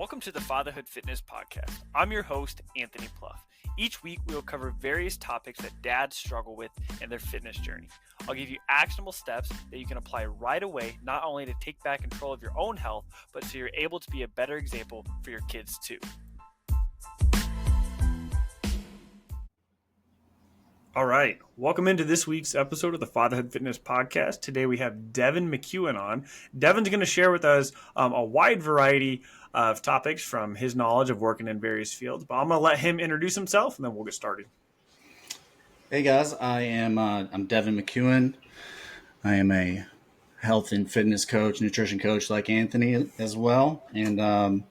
Welcome to the Fatherhood Fitness Podcast. I'm your host, Anthony Pluff. Each week, we will cover various topics that dads struggle with in their fitness journey. I'll give you actionable steps that you can apply right away, not only to take back control of your own health, but so you're able to be a better example for your kids too. All right, welcome into this week's episode of the Fatherhood Fitness Podcast. Today we have Devon McCuen on. Devon's going to share with us a wide variety of topics from his knowledge of working in various fields, but I'm going to let him introduce himself and then we'll get started. Hey guys, I'm Devon McCuen. I am a health and fitness coach, nutrition coach like Anthony as well. And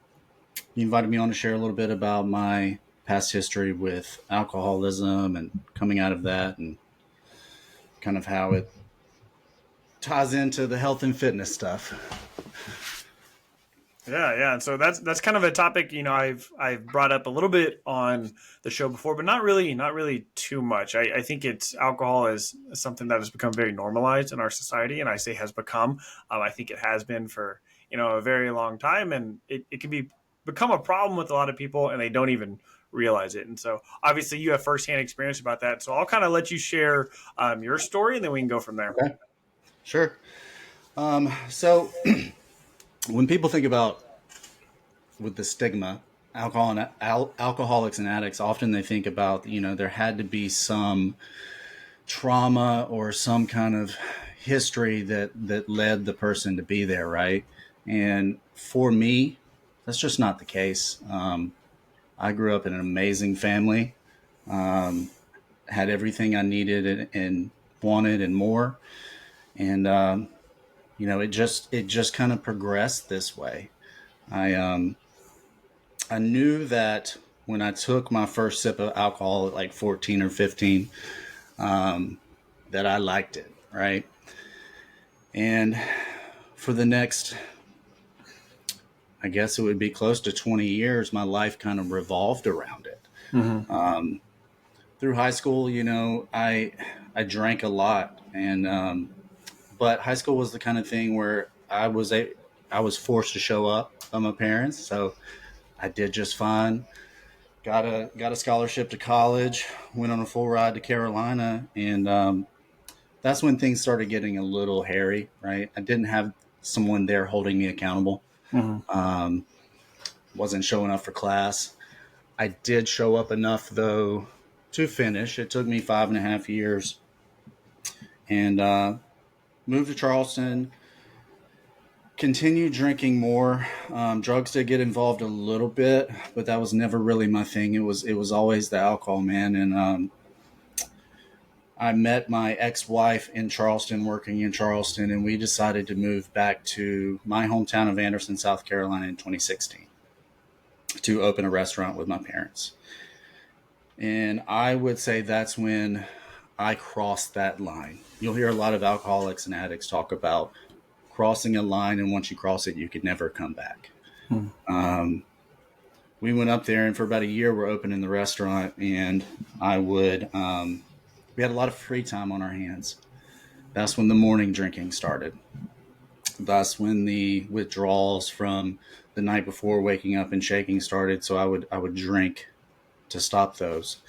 he invited me on to share a little bit about my past history with alcoholism and coming out of that and kind of how it ties into the health and fitness stuff. Yeah. And so that's kind of a topic, I've brought up a little bit on the show before, but not really too much. I think alcohol is something that has become very normalized in our society. And I say has become, I think it has been for, a very long time. And it can become a problem with a lot of people and they don't even realize it. And so obviously you have firsthand experience about that. So I'll kind of let you share your story and then we can go from there. Okay. Sure. So when people think about with the stigma, alcoholics and addicts, often they think about, there had to be some trauma or some kind of history that led the person to be there, right? And for me, that's just not the case. I grew up in an amazing family, had everything I needed and wanted and more. And, it just kind of progressed this way. I knew that when I took my first sip of alcohol at like 14 or 15, that I liked it, right? And for the next, I guess it would be close to 20 years, my life kind of revolved around it. Mm-hmm. Through high school, I drank a lot, and but high school was the kind of thing where I was forced to show up by my parents, so I did just fine. Got a scholarship to college, went on a full ride to Carolina, and that's when things started getting a little hairy, right? I didn't have someone there holding me accountable. Mm-hmm. Wasn't showing up for class. I did show up enough, though, to finish. It took me 5.5 years. And moved to Charleston, continued drinking more. Drugs did get involved a little bit, but that was never really my thing. It was always the alcohol, man. And I met my ex-wife in Charleston, working in Charleston, and we decided to move back to my hometown of Anderson, South Carolina in 2016 to open a restaurant with my parents. And I would say that's when I crossed that line. You'll hear a lot of alcoholics and addicts talk about crossing a line, and once you cross it, you could never come back. We went up there, and for about a year, we're opening the restaurant, and we had a lot of free time on our hands. That's when the morning drinking started. That's when the withdrawals from the night before waking up and shaking started. So I would drink to stop those.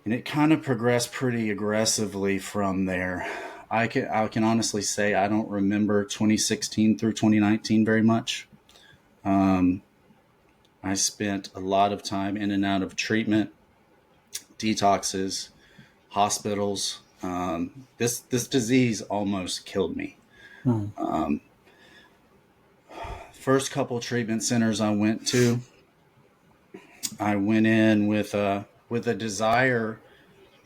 And it kind of progressed pretty aggressively from there. I can honestly say I don't remember 2016 through 2019 very much. I spent a lot of time in and out of treatment, detoxes, hospitals. This disease almost killed me. First couple treatment centers I went to, I went in with a desire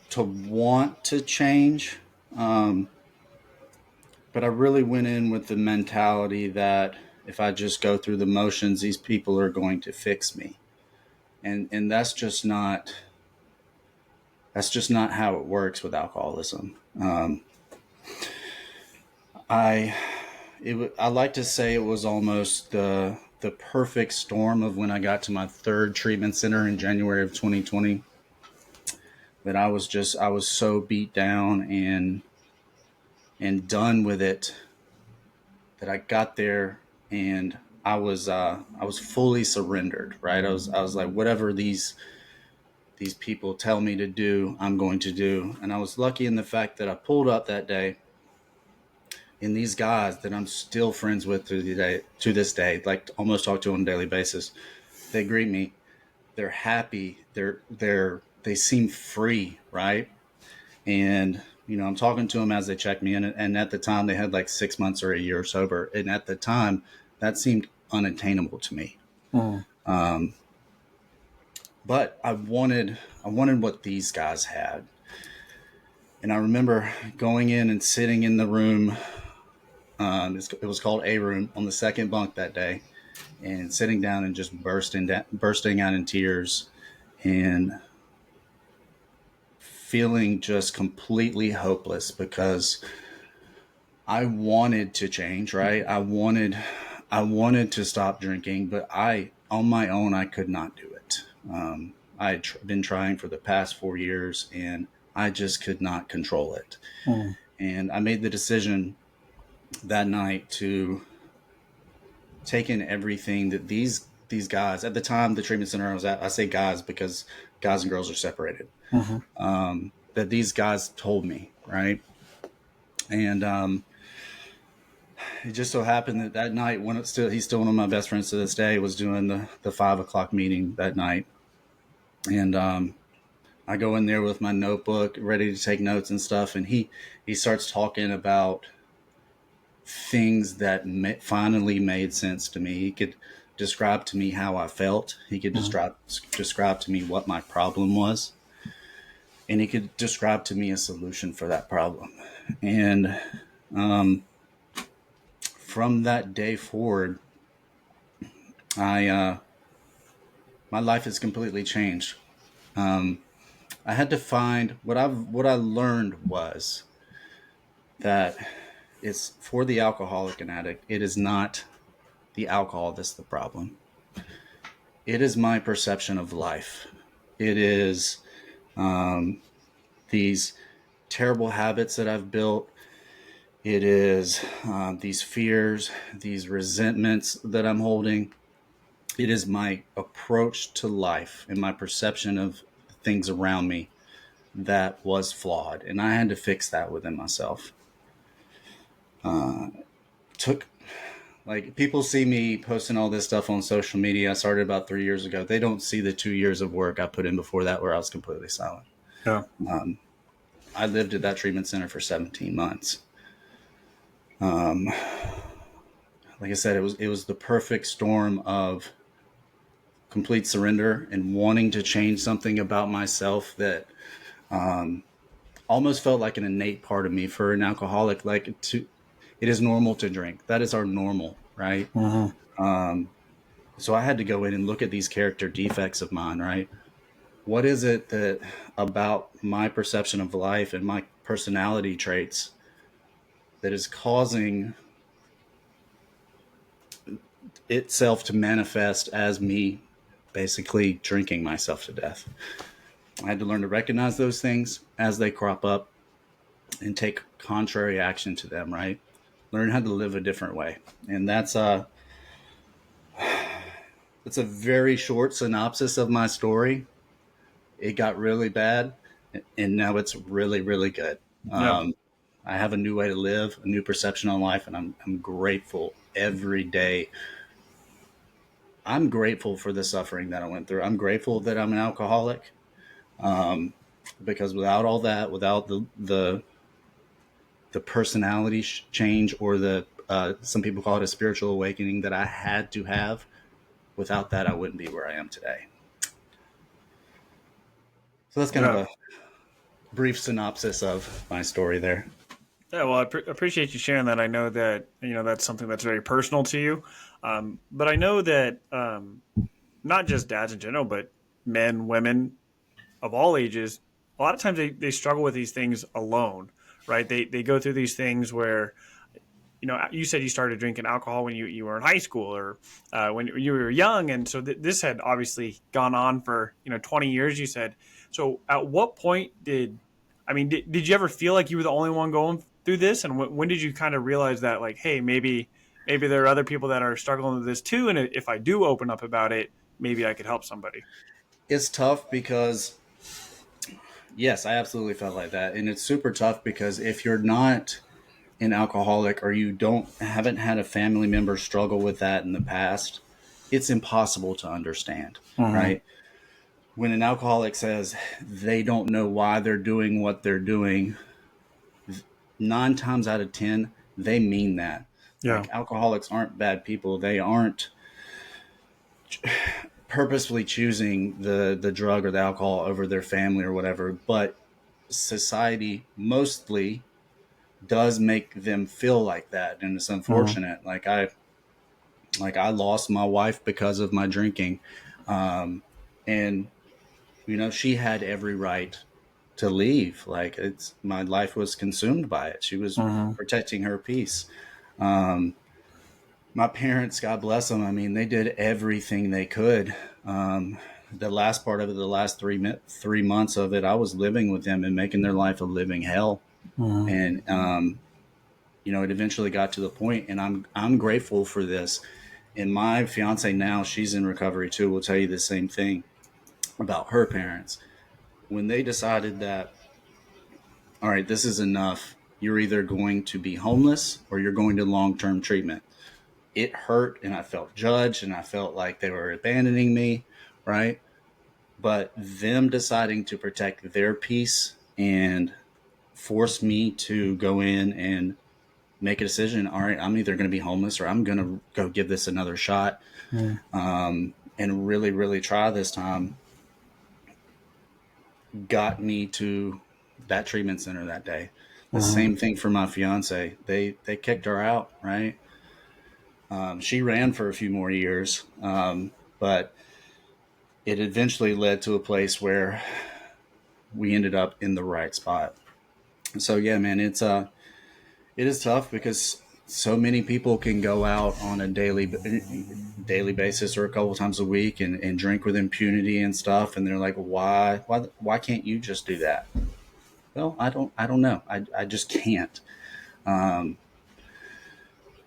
to want to change. But I really went in with the mentality that if I just go through the motions, these people are going to fix me. And that's just not how it works with alcoholism. I like to say it was almost the perfect storm of when I got to my third treatment center in January of 2020, that I was so beat down and done with it that I got there and I was fully surrendered, right? I was like, whatever these people tell me to do, I'm going to do. And I was lucky in the fact that I pulled up that day, and these guys that I'm still friends with to this day, like almost talk to on a daily basis, they greet me. They're happy. They seem free, right? And I'm talking to them as they check me in, and at the time they had like 6 months or a year sober, and at the time that seemed unattainable to me. Mm. Um, but I wanted what these guys had, and I remember going in and sitting in the room. It was called A Room, on the second bunk that day, and sitting down and just bursting out in tears, and feeling just completely hopeless because I wanted to change, right? I wanted to stop drinking, but on my own, I could not do it. I had been trying for the past 4 years, and I just could not control it. Mm. And I made the decision that night to take in everything that these guys at the time, the treatment center I was at, I say guys because guys and girls are separated. Mm-hmm. That these guys told me, right? And it just so happened that that night, when he's still one of my best friends to this day, was doing the 5 o'clock meeting that night. And I go in there with my notebook, ready to take notes and stuff. And he starts talking about things that finally made sense to me. He could describe to me how I felt. He could describe to me what my problem was. And he could describe to me a solution for that problem. And from that day forward, my life has completely changed. I had to find what I learned was that it's for the alcoholic and addict. It is not the alcohol that's the problem. It is my perception of life. It is these terrible habits that I've built. It is these fears, these resentments that I'm holding. It is my approach to life and my perception of things around me that was flawed. And I had to fix that within myself. Took Like, people see me posting all this stuff on social media. I started about 3 years ago. They don't see the 2 years of work I put in before that, where I was completely silent. Yeah. I lived at that treatment center for 17 months. Like I said, it was the perfect storm of complete surrender and wanting to change something about myself that almost felt like an innate part of me for an alcoholic. It is normal to drink. That is our normal, right? Mm-hmm. So I had to go in and look at these character defects of mine, right? What is it that about my perception of life and my personality traits that is causing itself to manifest as me basically drinking myself to death? I had to learn to recognize those things as they crop up and take contrary action to them, right? Learn how to live a different way. And that's a very short synopsis of my story. It got really bad, and now it's really, really good. Yeah. I have a new way to live, a new perception on life, and I'm grateful every day. I'm grateful for the suffering that I went through. I'm grateful that I'm an alcoholic, because without all that, without the personality change, or the some people call it a spiritual awakening that I had to have, without that, I wouldn't be where I am today. So that's kind of Yeah. a brief synopsis of my story there. Yeah, well, I appreciate you sharing that. I know that that's something that's very personal to you, but I know that not just dads in general, but men, women of all ages, a lot of times they struggle with these things alone, right? They go through these things where, you said you started drinking alcohol when you were in high school, or when you were young, and so this had obviously gone on for 20 years. You said. So at what point did you ever feel like you were the only one going through this, and when did you kind of realize that, like, hey, maybe maybe there are other people that are struggling with this too. And if I do open up about it, maybe I could help somebody. It's tough because, yes, I absolutely felt like that. And it's super tough because if you're not an alcoholic or you haven't had a family member struggle with that in the past, it's impossible to understand, Mm-hmm. right? When an alcoholic says they don't know why they're doing what they're doing, 9 times out of 10, they mean that. Yeah. Like, alcoholics aren't bad people. They aren't purposefully choosing the drug or the alcohol over their family or whatever, but society mostly does make them feel like that, and it's Mm-hmm. unfortunate. I lost my wife because of my drinking, and she had every right to leave. Like, it's my life was consumed by it. She was Mm-hmm. protecting her peace. Um, my parents, God bless them, I mean, they did everything they could. The last part of it, the last 3 months of it, I was living with them and making their life a living hell. Mm-hmm. And it eventually got to the point, and I'm grateful for this. And my fiance now, she's in recovery too, will tell you the same thing about her parents. When they decided that, all right, this is enough, you're either going to be homeless or you're going to long-term treatment. It hurt, and I felt judged, and I felt like they were abandoning me, right? But them deciding to protect their peace and force me to go in and make a decision. All right, I'm either going to be homeless or I'm going to go give this another shot, and really, really try this time, got me to that treatment center that day. The Mm-hmm. same thing for my fiance. They kicked her out, right? She ran for a few more years, but it eventually led to a place where we ended up in the right spot. So yeah, man, it is tough because so many people can go out on a daily basis or a couple times a week and drink with impunity and stuff, and they're like, why can't you just do that? Well, I don't know. I just can't. Um,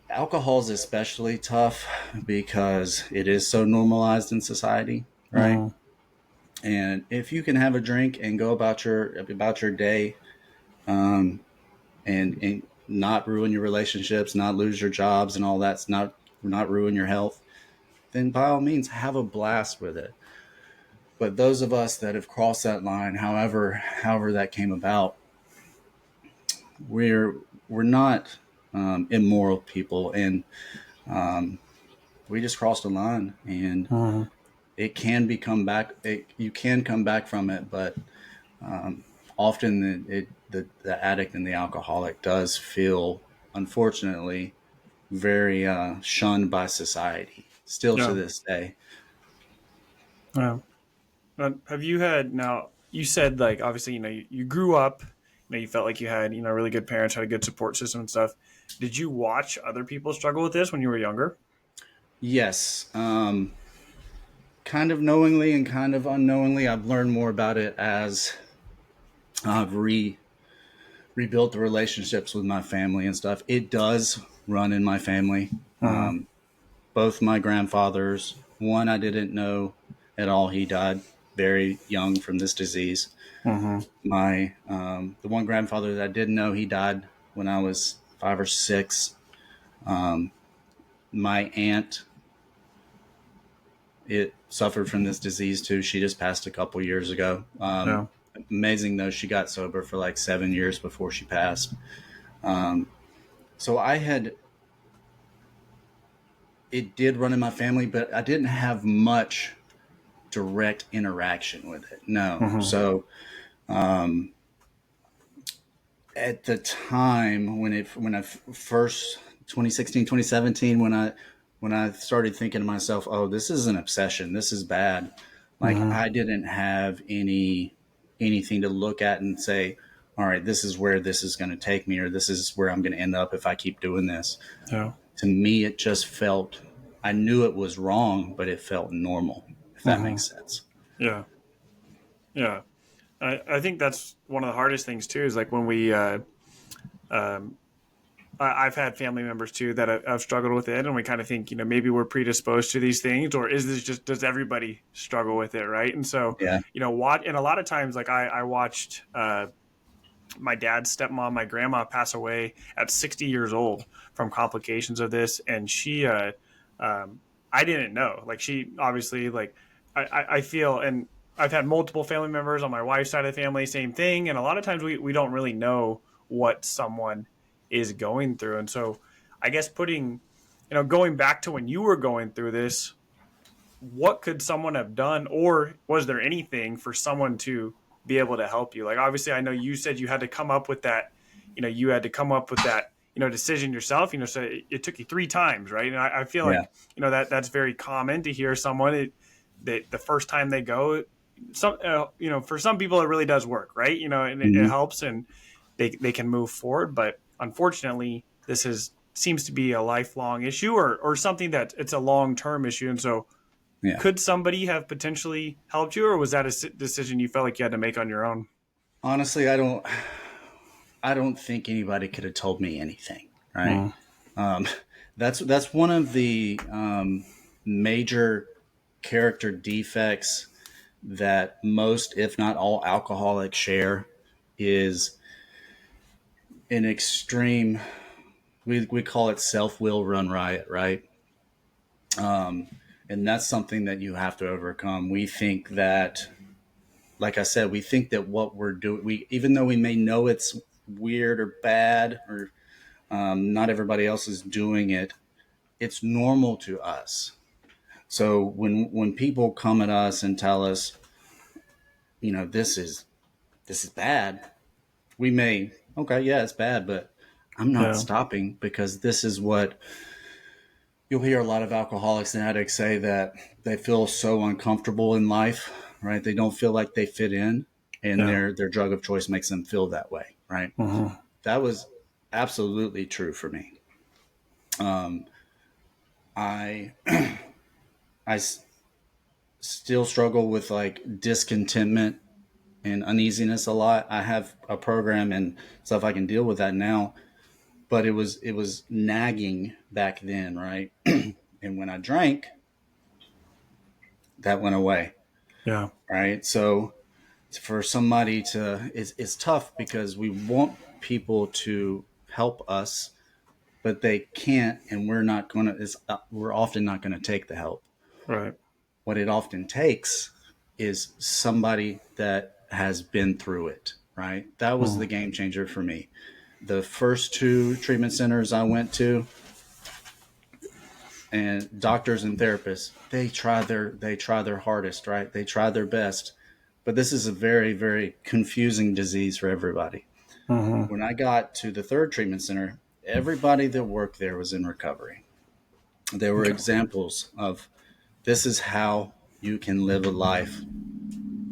Alcohol is especially tough because it is so normalized in society, right? Mm-hmm. And if you can have a drink and go about your day, um, and not ruin your relationships, not lose your jobs, and all that's not ruin your health, then by all means have a blast with it. But those of us that have crossed that line, however that came about, we're we're not immoral people, and um, we just crossed a line, and Mm-hmm. it can become back. You can come back from it, but um, often the addict and the alcoholic does feel, unfortunately, very shunned by society still to Yeah. this day. Yeah. Have you had now? You said like obviously you grew up. You felt like you had really good parents, had a good support system and stuff. Did you watch other people struggle with this when you were younger? Yes, kind of knowingly and kind of unknowingly, I've learned more about it as I've rebuilt the relationships with my family and stuff. It does run in my family. Mm-hmm. Both my grandfathers, one I didn't know at all, he died very young from this disease. Mm-hmm. The one grandfather that I didn't know, he died when I was 5 or 6. Um, my aunt, it suffered from this disease too. She just passed a couple years ago. Yeah. Amazing though, she got sober for like 7 years before she passed. Um, so it did run in my family, but I didn't have much direct interaction with it. No. Mm-hmm. So um, at the time when I first 2016, 2017, when I started thinking to myself, oh, this is an obsession, this is bad, like Mm-hmm. I didn't have anything to look at and say, all right, this is where this is going to take me, or this is where I'm going to end up if I keep doing this. Yeah. To me, it just felt, I knew it was wrong, but it felt normal, if that Mm-hmm. makes sense. Yeah. Yeah. I think that's one of the hardest things too. Is like when we um, I've had family members too that have struggled with it, and we kind of think, maybe we're predisposed to these things, or is this just, does everybody struggle with it, right? And so, Yeah. and a lot of times, like I watched my dad's stepmom, my grandma, pass away at 60 years old from complications of this, and she, I didn't know. Like she obviously, like I feel, and I've had multiple family members on my wife's side of the family, same thing, and a lot of times we don't really know what someone is going through. And so I guess going back to when you were going through this, what could someone have done, or was there anything for someone to be able to help you? Like, obviously, I know you said you had to come up with that, decision yourself, so it took you 3 times, right? And I feel Yeah. like, that's very common to hear someone that the first time they go, for some people it really does work, right? And it Hmm. helps, and they can move forward. But unfortunately, seems to be a lifelong issue, or something that it's a long-term issue. And so Yeah. could somebody have potentially helped you, or was that a decision you felt like you had to make on your own? Honestly, I don't think anybody could have told me anything, right? Mm. Um, that's one of the major character defects that most, if not all, alcoholics share is an extreme. We call it self-will run riot, right? And that's something that you have to overcome. We think that, like I said, we think that what we're doing, even though we may know it's weird or bad, or not everybody else is doing it, it's normal to us. So when people come at us and tell us, this is bad, we may, okay, yeah, it's bad, but I'm not Yeah. stopping, because this is what you'll hear a lot of alcoholics and addicts say, that they feel so uncomfortable in life, right? They don't feel like they fit in, and Yeah. their drug of choice makes them feel that way, right? Mm-hmm. That was absolutely true for me. Um, I I still struggle with like discontentment and uneasiness a lot. I have a program and stuff I can deal with that now, but it was nagging back then, right? And when I drank, that went away, Yeah. right? So for somebody to, it's tough, because we want people to help us, but they can't, and we're often not going to take the help. Right. What it often takes is somebody that has been through it, right? That was Mm. the game changer for me. The first 2 treatment centers I went to, and doctors and therapists, they try their hardest, right? They try their best. But this is a very, very confusing disease for everybody. Mm-hmm. When I got to the 3rd treatment center, everybody that worked there was in recovery. There were Okay. examples of, this is how you can live a life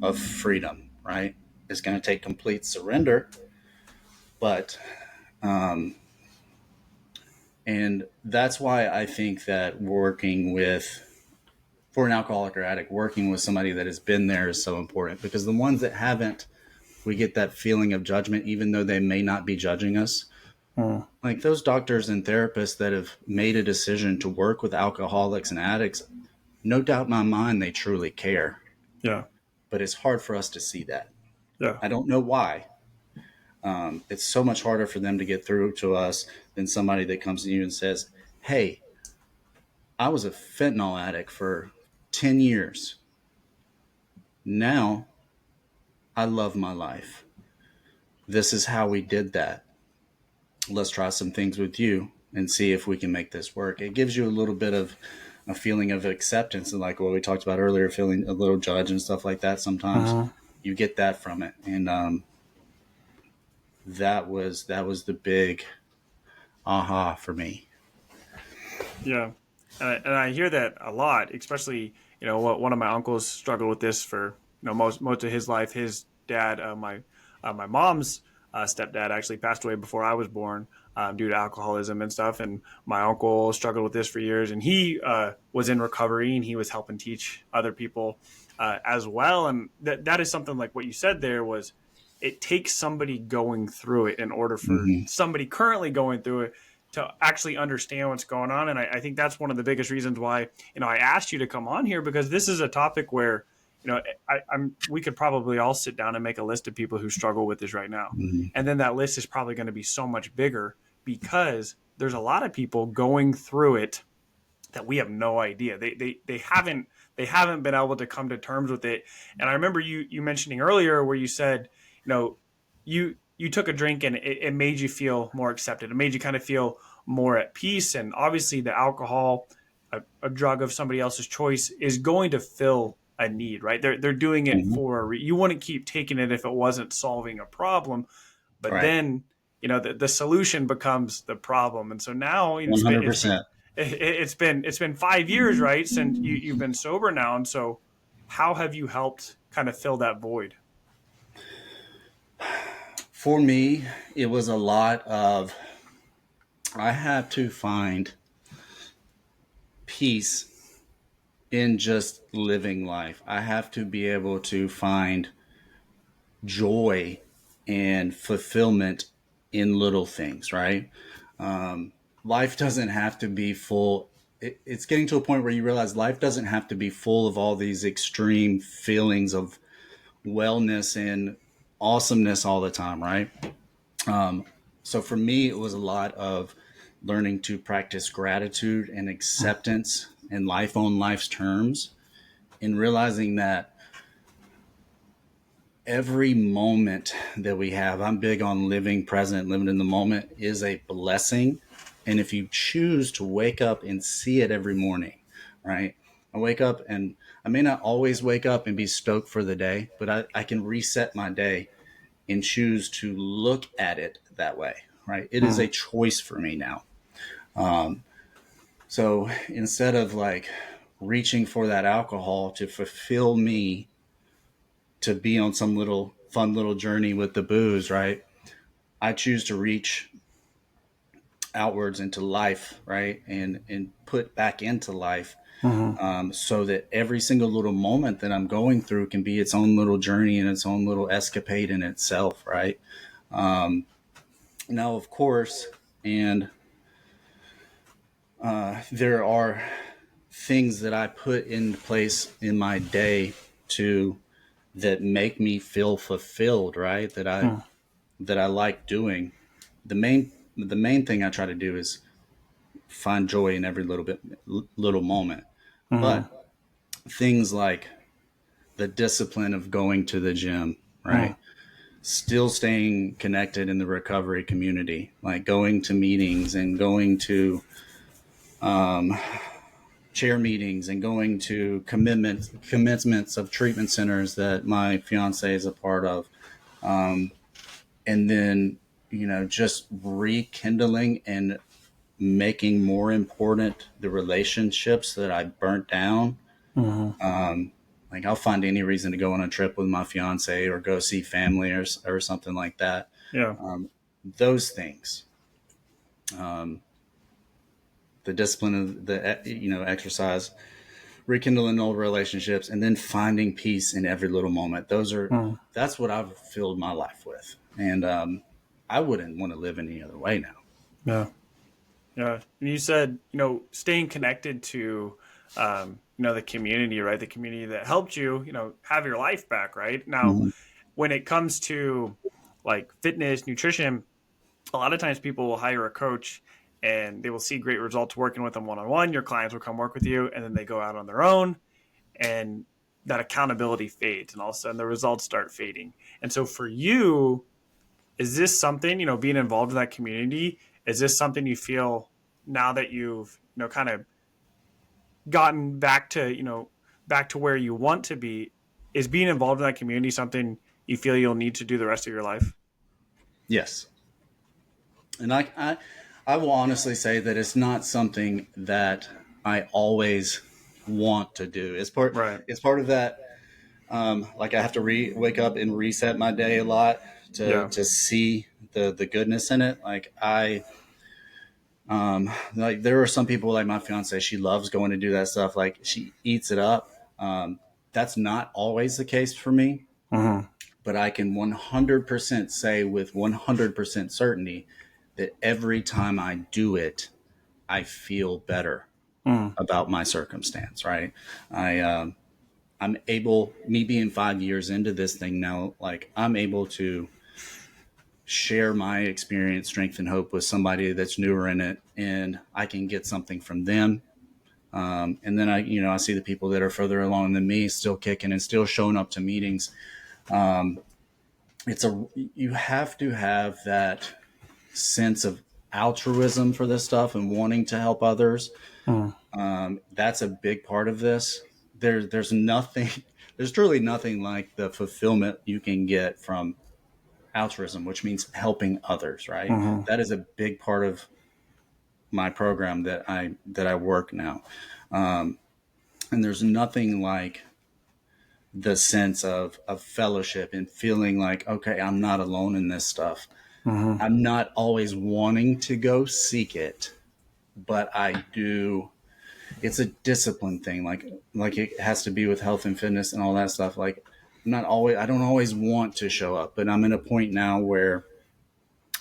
of freedom, right? It's going to take complete surrender, but, um, and that's why I think that for an alcoholic or addict, working with somebody that has been there is so important, because the ones that haven't, we get that feeling of judgment, even though they may not be judging us. Mm. Like those doctors and therapists that have made a decision to work with alcoholics and addicts, no doubt in my mind, they truly care. Yeah. But it's hard for us to see that. Yeah. I don't know why. It's so much harder for them to get through to us than somebody that comes to you and says, hey, I was a fentanyl addict for 10 years. Now I love my life. This is how we did that. Let's try some things with you and see if we can make this work. It gives you a little bit of a feeling of acceptance, and like what we talked about earlier, feeling a little judged and stuff like that. Sometimes Mm-hmm. you get that from it. And that was the big aha for me. Yeah. And I hear that a lot, especially, one of my uncles struggled with this for, most of his life. His dad, my mom's stepdad, actually passed away before I was born, due to alcoholism and stuff. And my uncle struggled with this for years, and he was in recovery, and he was helping teach other people as well. And that is something like what you said there it takes somebody going through it in order for Mm-hmm. somebody currently going through it to actually understand what's going on. And I think that's one of the biggest reasons why, I asked you to come on here, because this is a topic where, we could probably all sit down and make a list of people who struggle with this right now. Mhm. And then that list is probably going to be so much bigger, because there's a lot of people going through it that we have no idea. They haven't been able to come to terms with it. And I remember you mentioning earlier where you said, you took a drink and it made you feel more accepted. It made you kind of feel more at peace. And obviously, the alcohol, a drug of somebody else's choice, is going to fill a need, right? They're doing it Mhm. for you wouldn't keep taking it if it wasn't solving a problem. But Right. then, the solution becomes the problem. And so now, One hundred percent. it's been 5 years, right, since you've been sober now. And so how have you helped kind of fill that void? For me, it was a lot of I have to find peace in just living life. I have to be able to find joy and fulfillment in little things, right? Life doesn't have to be full. It's getting to a point where you realize life doesn't have to be full of all these extreme feelings of wellness and awesomeness all the time, right? Um, so for me, it was a lot of learning to practice gratitude and acceptance and life on life's terms, and realizing that every moment that we have, I'm big on living present, living in the moment, is a blessing. And if you choose to wake up and see it every morning, right? I wake up and I may not always wake up and be stoked for the day, but I can reset my day and choose to look at it that way, right? It is a Mm. choice for me now. Um, so instead of like reaching for that alcohol to fulfill me, to be on some little fun little journey with the booze, right? I choose to reach outwards into life, right? And put back into life, Mhm. so that every single little moment that I'm going through can be its own little journey and its own little escapade in itself, right? Um, Now, of course, and there are things that I put in place in my day to that make me feel fulfilled, right? Mm. That I like doing. The main thing I try to do is find joy in every little moment. Mhm. But things like the discipline of going to the gym, Mm. right? Still staying connected in the recovery community, like going to meetings and going to chair meetings and going to commencements of treatment centers that my fiance is a part of, and then just rekindling and making more important the relationships that I burnt down. Mhm. Like I'll find any reason to go on a trip with my fiance or go see family or something like that. Yeah. Um, those things, um, the discipline of the exercise, rekindling old relationships, and then finding peace in every little moment. Mm. That's what I've filled my life with, and I wouldn't want to live any other way now. Yeah. Yeah. And you said, staying connected to, the community, right? The community that helped you, have your life back, right? Now, Mhm. when it comes to like fitness, nutrition, a lot of times people will hire a coach and they will see great results working with them one on one. Your clients will come work with you, and then they go out on their own, and that accountability fades, and all of a sudden the results start fading. And so for you, is this something, being involved in that community, is this something you feel now that you've, kind of gotten back to where you want to be, is being involved in that community something you feel you'll need to do the rest of your life? Yes, and I will honestly say that it's not something that I always want to do. Right. It's part of that. Like I have to wake up and reset my day a lot Yeah. to see the goodness in it. Like there are some people like my fiance, she loves going to do that stuff. Like she eats it up. That's not always the case for me, Hmm. but I can 100% say with 100% certainty that every time I do it, I feel better Mm. about my circumstance, right? I'm able, me being 5 years into this thing now, like I'm able to share my experience, strength, and hope with somebody that's newer in it, and I can get something from them. And then I see the people that are further along than me still kicking and still showing up to meetings. Um, you have to have that sense of altruism for this stuff and wanting to help others. Mm. That's a big part of this. There's nothing, there's truly nothing like the fulfillment you can get from altruism, which means helping others, right? Mm-hmm. That is a big part of my program that I work now. Um, and there's nothing like the sense of fellowship and feeling like, okay, I'm not alone in this stuff. Mm-hmm. I'm not always wanting to go seek it, but I do. It's a discipline thing. Like it has to be with health and fitness and all that stuff. Like I don't always want to show up, but I'm at a point now where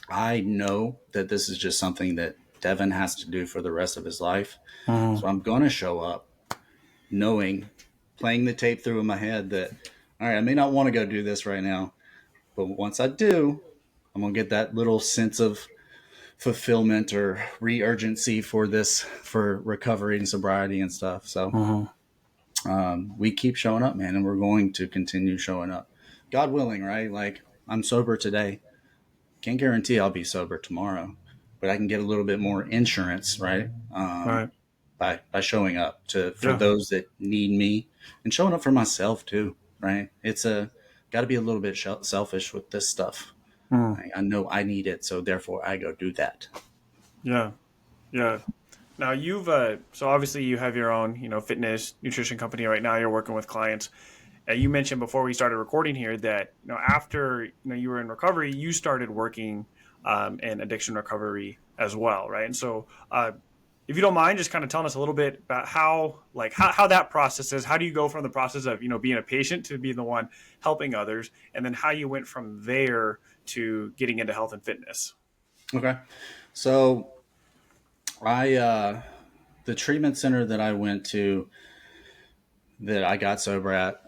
I know that this is just something that Devon has to do for the rest of his life. Mm-hmm. So I'm going to show up knowing, playing the tape through in my head that, all right, I may not want to go do this right now, but once I do, I'm going to get that little sense of fulfillment or re-urgency for recovery and sobriety and stuff. So we keep showing up, man, and we're going to continue showing up. God willing, right? Like I'm sober today. Can't guarantee I'll be sober tomorrow, but I can get a little bit more insurance, right? Right. By showing up for Yeah. those that need me and showing up for myself too, right? It's got to be a little bit selfish with this stuff. Mm. I know I need it, so therefore I go do that. Yeah. Yeah. Now you've so obviously you have your own, fitness nutrition company right now. You're working with clients. You mentioned before we started recording here that after you were in recovery, you started working in addiction recovery as well, right? And so, if you don't mind, just kind of telling us a little bit about how that process is. How do you go from the process of being a patient to being the one helping others, and then how you went from there to getting into health and fitness? Okay, so the treatment center that I went to that I got sober at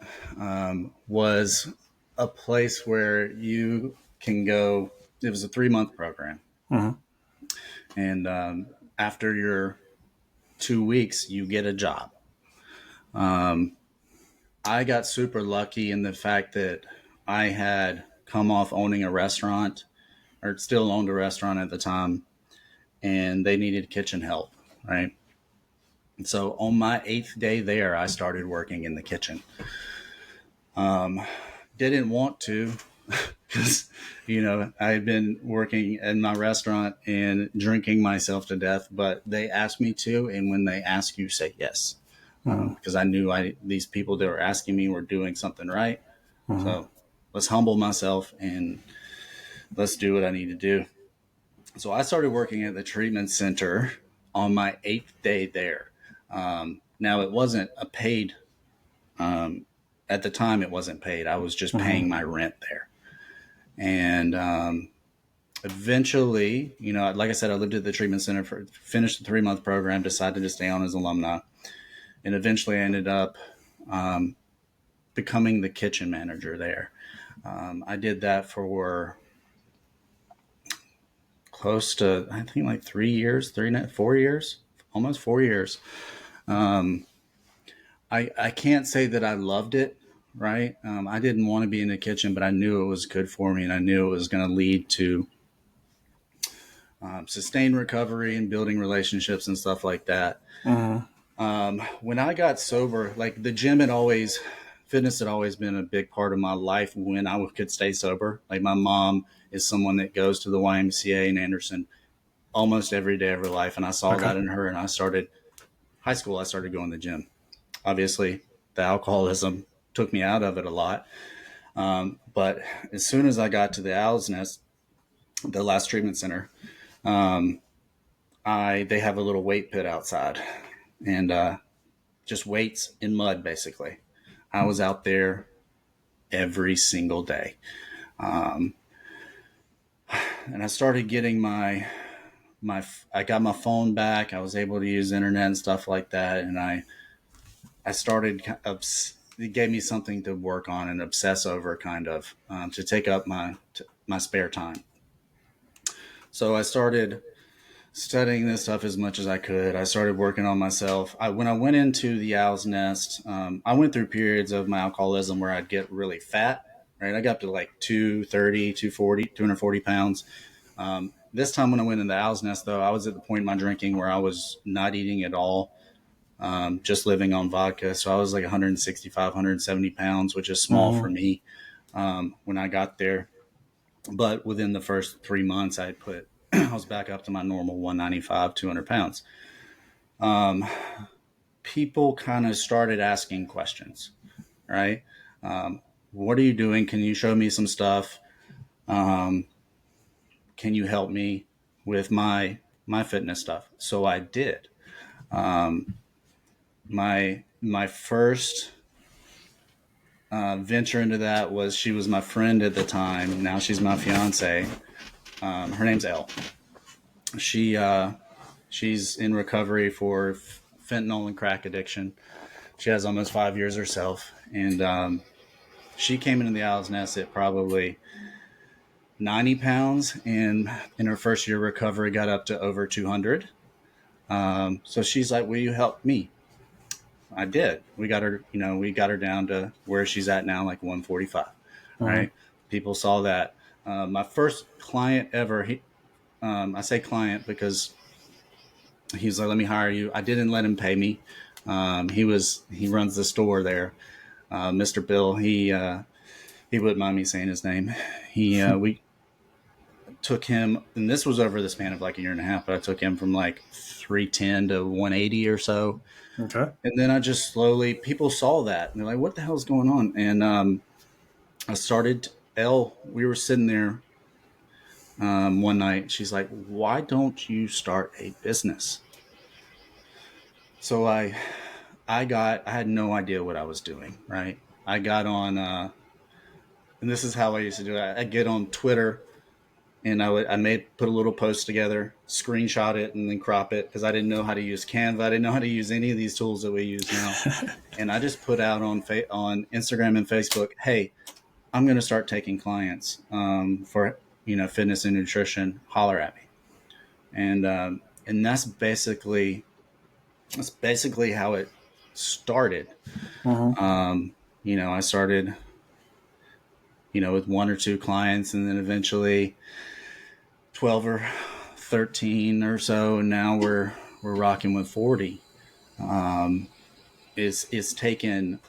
was a place where you can go. It was a 3-month program, Mm-hmm. and after your 2 weeks, you get a job. I got super lucky in the fact that I had come off owning a restaurant, or still owned a restaurant at the time, and they needed kitchen help, right? And so on my 8th day there, I started working in the kitchen. Didn't want to because, I had been working in my restaurant and drinking myself to death, but they asked me to. And when they ask you, say yes. Mm-hmm. Because I knew these people that were asking me were doing something right. Mm-hmm. So let's humble myself and let's do what I need to do. So I started working at the treatment center on my 8th day there. Now it wasn't a paid, at the time it wasn't paid. I was just Mm-hmm. paying my rent there. And eventually, like I said, I lived at the treatment center finished the 3-month program, decided to stay on as alumni. And eventually I ended up becoming the kitchen manager there. I did that for close to, I think, like 3 years, 4 years, almost 4 years. I can't say that I loved it, right? I didn't want to be in the kitchen, but I knew it was good for me, and I knew it was going to lead to sustained recovery and building relationships and stuff like that. Mm-hmm. When I got sober, like fitness had always been a big part of my life when I could stay sober. Like my mom is someone that goes to the YMCA in Anderson almost every day of her life. And I saw Okay. that in her, and I started going to the gym. Obviously the alcoholism took me out of it a lot. But as soon as I got to the Owl's Nest, the last treatment center, they have a little weight pit outside, and just weights in mud, basically. I was out there every single day. and I started getting I got my phone back. I was able to use the internet and stuff like that. And I started, it gave me something to work on and obsess over, kind of, to take up my spare time. So I started studying this stuff as much as I could. I started working on myself. When I went into the owl's nest, I went through periods of my alcoholism where I'd get really fat, right? I got up to like 230, 240, 240 pounds. This time when I went in the owl's nest, though, I was at the point in my drinking where I was not eating at all, just living on vodka. So I was like 165, 170 pounds, which is small for me when I got there. But within the first 3 months, I was back up to my normal 195, 200 pounds. People kind of started asking questions, right? What are you doing? Can you show me some stuff? Can you help me with my fitness stuff? So I did. My first venture into that was, she was my friend at the time. Now she's my fiance. Her name's Elle. She's in recovery for fentanyl and crack addiction. She has almost 5 years herself, and she came into the owl's nest at probably 90 pounds, and in her first year of recovery got up to over 200. So she's like, will you help me? I did. We got her down to where she's at now, like 145. Right. People saw that. My first client ever, I say client because he's like, let me hire you. I didn't let him pay me. He runs the store there. Mr. Bill, he wouldn't mind me saying his name. We took him, and this was over the span of like a year and a half, but I took him from like 310 to 180 or so. Okay. And then I just slowly, people saw that and they're like, what the hell is going on? And I started, we were sitting there one night. She's like, why don't you start a business? So I had no idea what I was doing, right? I got on, and this is how I used to do it. I'd get on Twitter, and I put a little post together, screenshot it, and then crop it, because I didn't know how to use Canva. I didn't know how to use any of these tools that we use now. And I just put out on Instagram and Facebook, hey, I'm going to start taking clients for fitness and nutrition. Holler at me. And that's basically how it started. I started with 1 or 2 clients, and then eventually 12 or 13 or so, and now we're rocking with 40. It's taken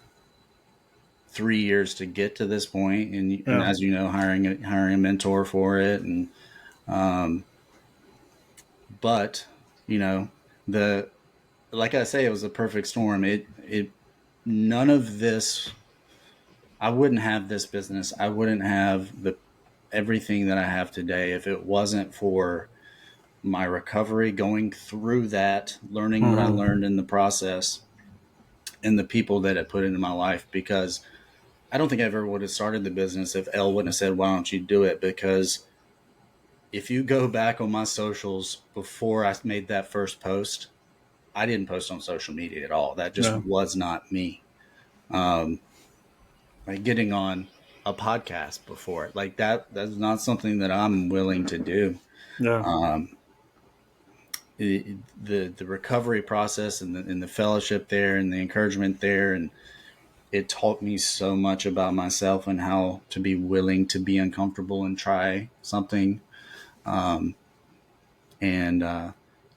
3 years to get to this point, and as you know, hiring a mentor for it, and but like I say, it was a perfect storm. None of this, I wouldn't have this business. I wouldn't have everything that I have today if it wasn't for my recovery, going through that, learning what I learned in the process, and the people that it put into my life. Because I don't think I ever would have started the business if Elle wouldn't have said, why don't you do it? Because if you go back on my socials before I made that first post, I didn't post on social media at all. That just was not me. Like getting on a podcast before it, like that's not something that I'm willing to do. The recovery process and the fellowship there and the encouragement there, and it taught me so much about myself and how to be willing to be uncomfortable and try something. And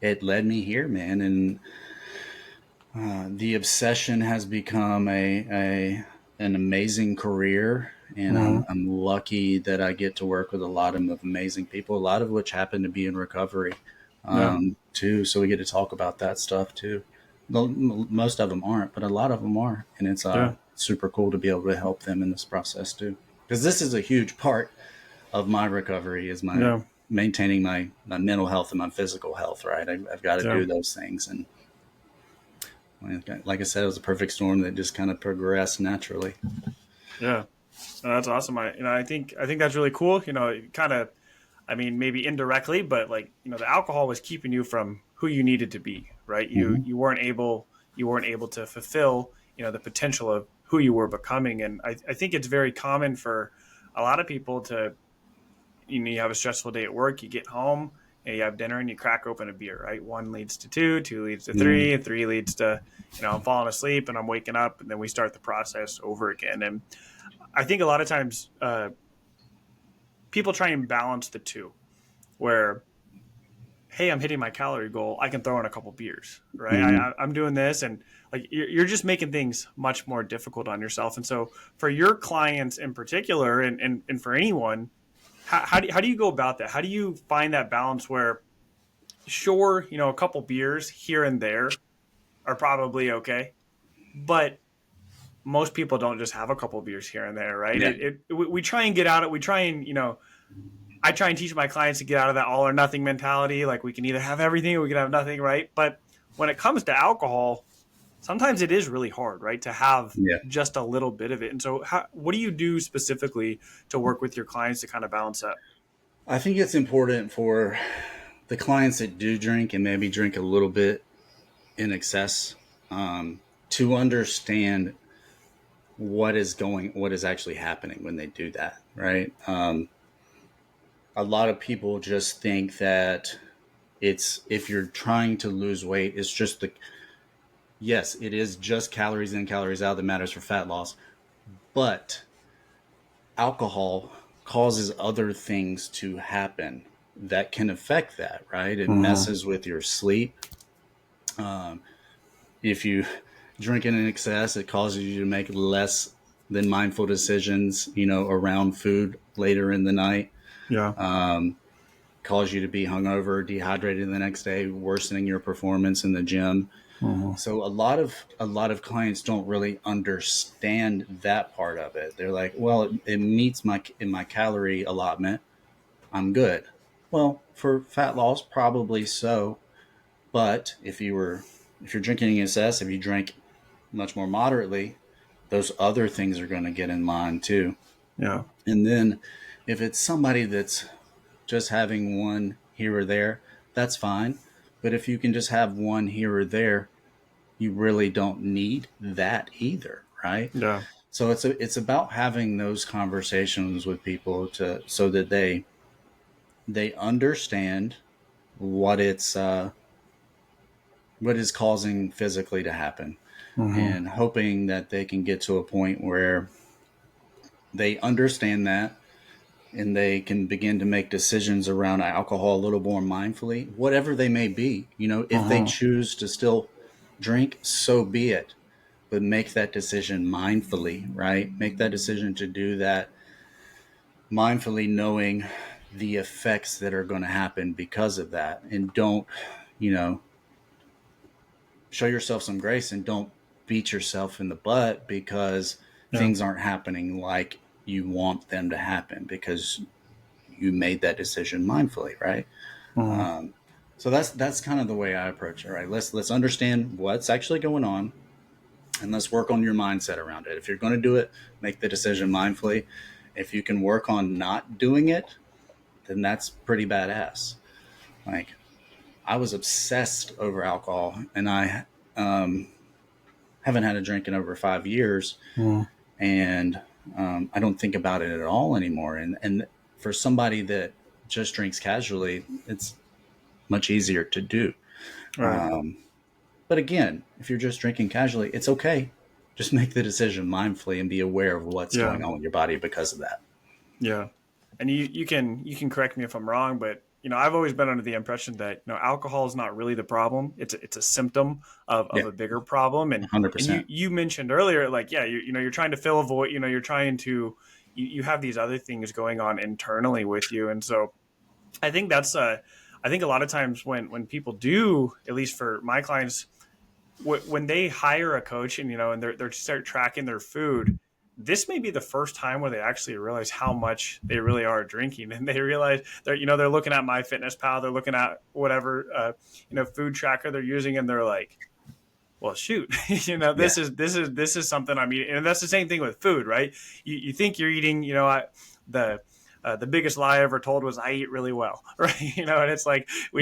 it led me here, man. And the obsession has become an amazing career. And I'm lucky that I get to work with a lot of amazing people, a lot of which happen to be in recovery too. So we get to talk about that stuff too. Most of them aren't, but a lot of them are. And it's super cool to be able to help them in this process too. Because this is a huge part of my recovery, is my maintaining my mental health and my physical health, right? I've got to do those things. And like I said, it was a perfect storm that just kind of progressed naturally. Yeah. No, that's awesome. I think that's really cool. Kind of, I mean, maybe indirectly, but like, the alcohol was keeping you from who you needed to be, right? You Mm-hmm. you weren't able to fulfill, the potential of who you were becoming. And I think it's very common for a lot of people to, you have a stressful day at work, you get home and you have dinner and you crack open a beer, right? One leads to two, two leads to Mm-hmm. three, and three leads to, I'm falling asleep and I'm waking up, and then we start the process over again. And I think a lot of times people try and balance the two where, hey, I'm hitting my calorie goal, I can throw in a couple beers, right? Mm-hmm. I'm doing this, and like you're just making things much more difficult on yourself. And so for your clients in particular, and for anyone, how do you go about that? How do you find that balance where, sure, a couple beers here and there are probably okay, but most people don't just have a couple beers here and there, right? Yeah. We try and get out of it. We try and, I try and teach my clients to get out of that all or nothing mentality. Like, we can either have everything or we can have nothing, right? But when it comes to alcohol, sometimes it is really hard, right, to have Yeah. just a little bit of it. And so what do you do specifically to work with your clients to kind of balance that? I think it's important for the clients that do drink and maybe drink a little bit in excess, to understand what is actually happening when they do that, right? A lot of people just think that it's if you're trying to lose weight, it's just yes, it is just calories in, calories out that matters for fat loss, but alcohol causes other things to happen that can affect that, right? It Mm-hmm. messes with your sleep. Um, if you drink in excess, it causes you to make less than mindful decisions, around food later in the night. Yeah. Um, cause you to be hungover, dehydrated the next day, worsening your performance in the gym. Mm-hmm. So a lot of clients don't really understand that part of it. They're like, well, it meets my calorie allotment. I'm good. Well, for fat loss, probably so. But if you're drinking in excess, if you drink much more moderately, those other things are going to get in line too. Yeah. And then if it's somebody that's just having one here or there, that's fine. But if you can just have one here or there, you really don't need that either, right? Yeah. So it's about having those conversations with people so that they understand what what is causing physically to happen, Mm-hmm. and hoping that they can get to a point where they understand that and they can begin to make decisions around alcohol a little more mindfully, whatever they may be. If they Mm-hmm. choose to still drink, so be it. But make that decision mindfully, right? Make that decision to do that mindfully, knowing the effects that are going to happen because of that. And don't, you know, show yourself some grace and don't beat yourself in the butt because Yeah. things aren't happening like you want them to happen because you made that decision mindfully, right? Mm-hmm. Um, so that's kind of the way I approach it. Right? Let's understand what's actually going on, and let's work on your mindset around it. If you're going to do it, make the decision mindfully. If you can work on not doing it, then that's pretty badass. Like, I was obsessed over alcohol, and I um, haven't had a drink in over 5 years, Mm-hmm. and I don't think about it at all anymore. And for somebody that just drinks casually, it's much easier to do. Right. Um, but again, if you're just drinking casually, it's okay. Just make the decision mindfully and be aware of what's Yeah. going on with your body because of that. Yeah. And you can correct me if I'm wrong, but I've always been under the impression that alcohol is not really the problem. It's a symptom of Yeah, a bigger problem. And you 100%. you mentioned earlier, like, yeah, you're trying to fill a void. You're trying to you have these other things going on internally with you. And so I think I think a lot of times when people do, at least for my clients, when they hire a coach and and they're start tracking their food, this may be the first time where they actually realize how much they really are drinking, and they realize they're looking at MyFitnessPal, they're looking at whatever food tracker they're using, and they're like, well, shoot, Yeah, this is something I'm eating. And that's the same thing with food, right? You think you're eating the the biggest lie I ever told was I eat really well, right? And it's like Mhm.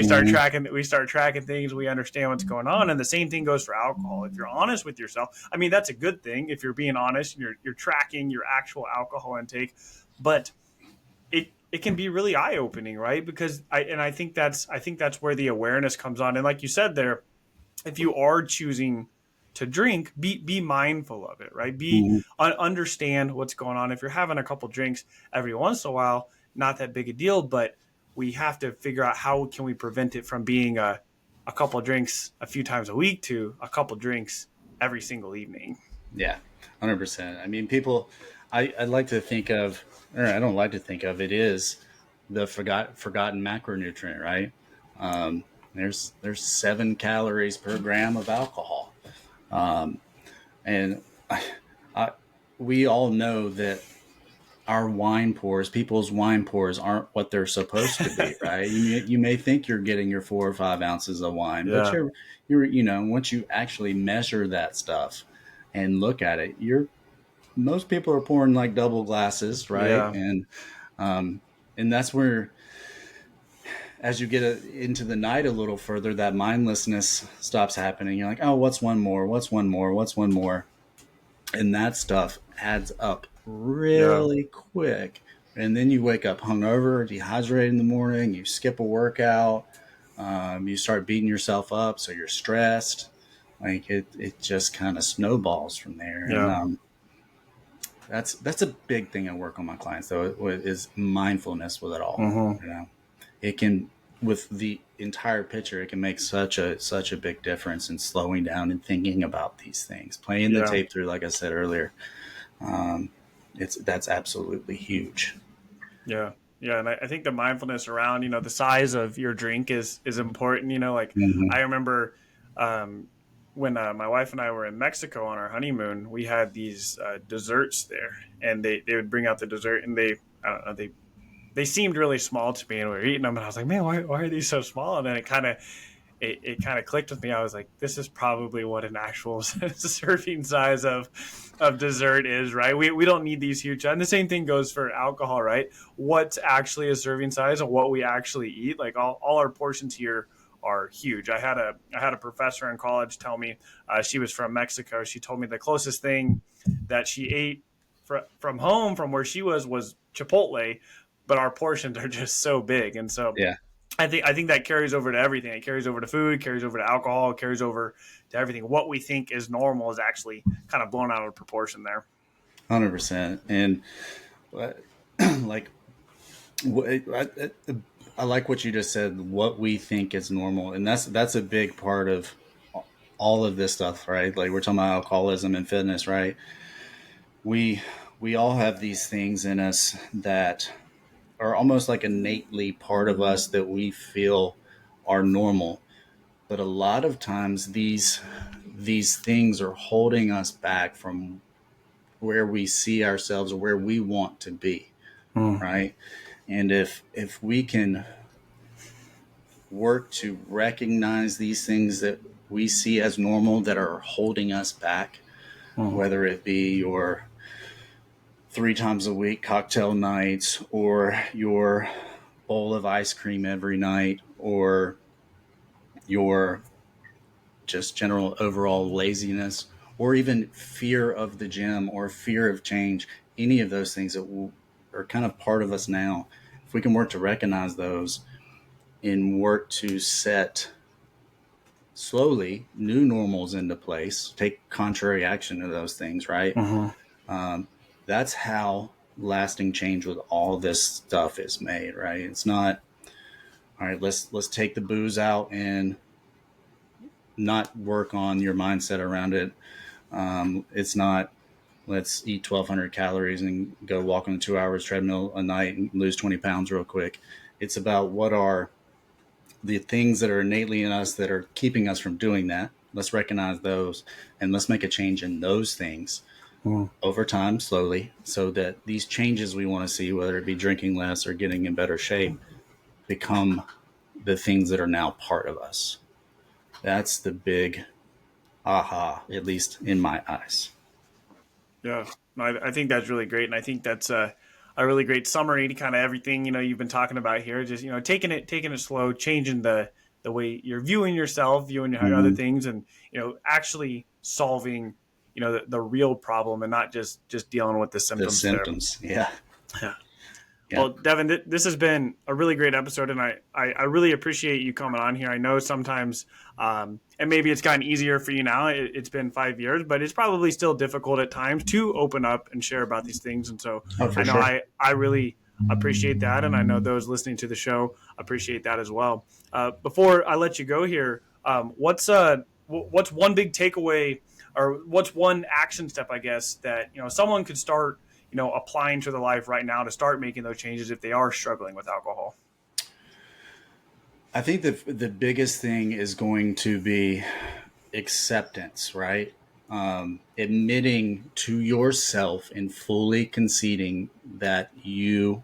we start tracking things, we understand what's going on, and the same thing goes for alcohol. If you're honest with yourself, I mean, that's a good thing. If you're being honest, you're tracking your actual alcohol intake, but it can be really eye opening, right? Because I think that's where the awareness comes on, and like you said there, if you are choosing to drink, be mindful of it, right? Mhm. Understand what's going on. If you're having a couple drinks every once in a while, not that big a deal, but we have to figure out how can we prevent it from being a couple drinks a few times a week to a couple drinks every single evening. Yeah, 100%. I mean, people, I like to think of, or I don't like to think of it is the forgotten macronutrient, right? There's 7 calories per gram of alcohol, um, and I, we all know that our wine pours, people's wine pours aren't what they're supposed to be, right? You may think you're getting your 4 or 5 ounces of wine, but Yeah. once you actually measure that stuff and look at it, most people are pouring like double glasses, right? Yeah. Um, and that's where, as you get into the night a little further, that mindlessness stops happening. You're like, oh, what's one more? What's one more? What's one more? And that stuff adds up Yeah. really quick. And then you wake up hungover, dehydrated in the morning. You skip a workout. You start beating yourself up, so you're stressed. Like it just kind of snowballs from there. And Yeah. that's a big thing I work on my clients though is mindfulness with it all. Mm-hmm. You know, it can with the entire picture, it can make such a big difference in slowing down and thinking about these things. Playing the Yeah. tape through, like I said earlier, um, that's absolutely huge. Yeah. Yeah. And I think the mindfulness around, the size of your drink is important. Like Hmm. I remember um, when my wife and I were in Mexico on our honeymoon, we had these desserts there, and they would bring out the dessert, and I don't know, they seemed really small to me, and we were eating them, and I was like, man, why are these so small? And then it kind of clicked with me. I was like, this is probably what an actual serving size of dessert is, right? We don't need these huge. And the same thing goes for alcohol, right? What's actually a serving size of what we actually eat? Like all our portions here are huge. I had a professor in college tell me she was from Mexico. She told me the closest thing that she ate from home from where she was Chipotle, but our portions are just so big, and so Yeah, I think that carries over to everything. It carries over to food, carries over to alcohol, carries over to everything. What we think is normal is actually kind of blown out of proportion there. 100%. And uh, like I like what you just said. What we think is normal, and that's a big part of all of this stuff, right? Like we're talking about alcoholism and fitness, right? We we all have these things in us that are almost like innately part of us that we feel are normal. But a lot of times these things are holding us back from where we see ourselves or where we want to be, Mm. right? And if we can work to recognize these things that we see as normal that are holding us back, Mm. whether it be your 3 times a week cocktail nights or your bowl of ice cream every night or your just general overall laziness or even fear of the gym or fear of change, any of those things that are kind of part of us now, if we can work to recognize those and work to set slowly new normals into place, take contrary action to those things, right? Mm-hmm. Um, that's how lasting change with all this stuff is made, right? It's not all right. Let's take the booze out and not work on your mindset around it. It's not let's eat 1,200 calories and go walk on a 2 hours treadmill a night and lose 20 pounds real quick. It's about what are the things that are innately in us that are keeping us from doing that. Let's recognize those and let's make a change in those things Mm. over time, slowly, so that these changes we want to see, whether it be drinking less or getting in better shape, become the things that are now part of us. That's the big aha, at least in my eyes. Yeah, no, I think that's really great, and I think that's a really great summary to kind of everything, you've been talking about here. Just, taking it slow, changing the way you're viewing yourself, viewing other Mm-hmm. things, and, actually solving, the real problem, and not just dealing with the The symptoms there. symptoms. Yeah. Yeah. Yeah. Well, Devin, this has been a really great episode, and I really appreciate you coming on here. I know sometimes, and maybe it's gotten easier for you now. It's been 5 years, but it's probably still difficult at times to open up and share about these things. And so Oh, I for know sure. I really appreciate that, and I know those listening to the show appreciate that as well. Before I let you go here, what's one big takeaway, or what's one action step, I guess, that someone could start applying to their life right now to start making those changes if they are struggling with alcohol? I think the biggest thing is going to be acceptance, right? Admitting to yourself and fully conceding that you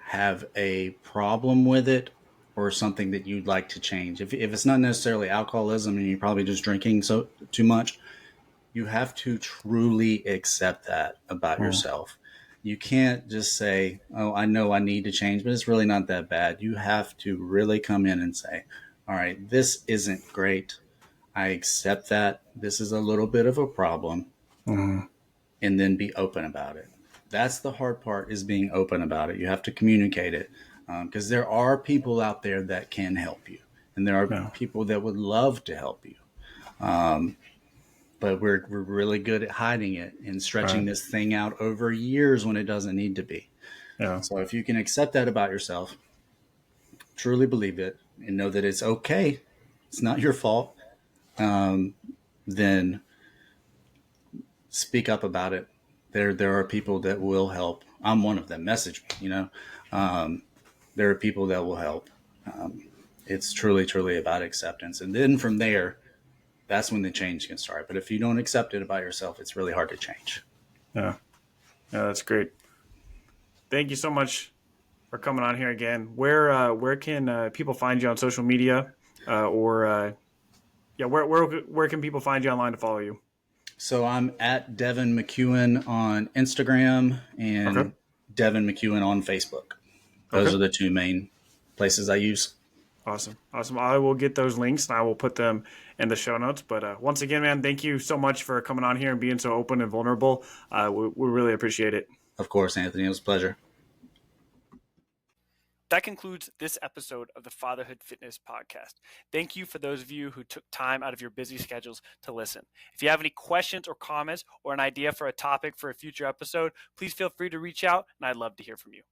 have a problem with it or something that you'd like to change. If it's not necessarily alcoholism and you're probably just drinking so too much, you have to truly accept that about yourself. You can't just say, oh, I know I need to change, but it's really not that bad. You have to really come in and say, all right, this isn't great. I accept that this is a little bit of a problem, Mm-hmm. and then be open about it. That's the hard part, is being open about it. You have to communicate it, because there are people out there that can help you, and there are Yeah. people that would love to help you. But we're really good at hiding it and stretching Right. this thing out over years when it doesn't need to be. Yeah. So if you can accept that about yourself, truly believe it, and know that it's okay, it's not your fault, then speak up about it. There are people that will help. I'm one of them. Message me. There are people that will help. It's truly about acceptance, and then from there, that's when the change can start. But if you don't accept it about yourself, it's really hard to change. Yeah. Yeah. That's great. Thank you so much for coming on here again. Where can people find you on social media, or yeah, where can people find you online to follow you? So I'm at Devon McCuen on Instagram Okay. and Devon McCuen on Facebook. Those Okay. are the two main places I use. Awesome. Awesome. I will get those links and I will put them in the show notes. But once again, man, thank you so much for coming on here and being so open and vulnerable. We really appreciate it. Of course, Anthony, it was a pleasure. That concludes this episode of the Fatherhood Fitness Podcast. Thank you for those of you who took time out of your busy schedules to listen. If you have any questions or comments or an idea for a topic for a future episode, please feel free to reach out, and I'd love to hear from you.